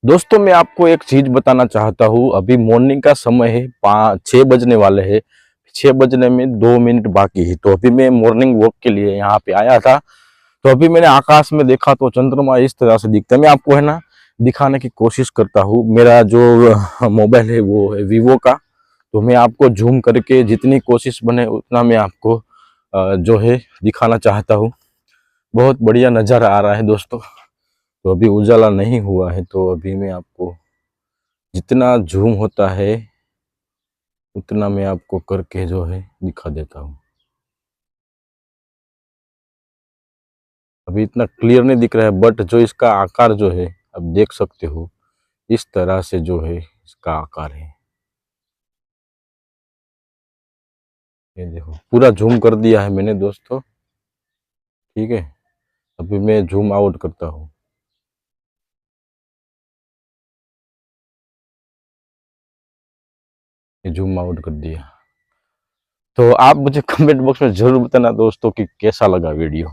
दोस्तों मैं आपको एक चीज बताना चाहता हूँ। अभी मॉर्निंग का समय है, 6 बजने वाले हैं। 6 बजने में 2 मिनट बाकी है। तो अभी मैं मॉर्निंग वॉक के लिए यहाँ पे आया था। तो अभी मैंने आकाश में देखा तो चंद्रमा इस तरह से दिखता है। मैं आपको है ना दिखाने की कोशिश करता हूँ। मेरा जो मोबाइल है वो है वीवो का। तो मैं आपको जूम करके जितनी कोशिश बने उतना मैं आपको जो है दिखाना चाहता हूँ। बहुत बढ़िया नज़ारा आ रहा है दोस्तों। तो अभी उजाला नहीं हुआ है, तो अभी मैं आपको जितना जूम होता है उतना मैं आपको करके जो है दिखा देता हूँ। अभी इतना क्लियर नहीं दिख रहा है, बट जो इसका आकार जो है आप देख सकते हो, इस तरह से जो है इसका आकार है। ये देखो पूरा जूम कर दिया है मैंने दोस्तों। ठीक है, अभी मैं जूम आउट करता हूँ। ये जूम आउट कर दिया। तो आप मुझे कमेंट बॉक्स में जरूर बताना दोस्तों कि कैसा लगा वीडियो।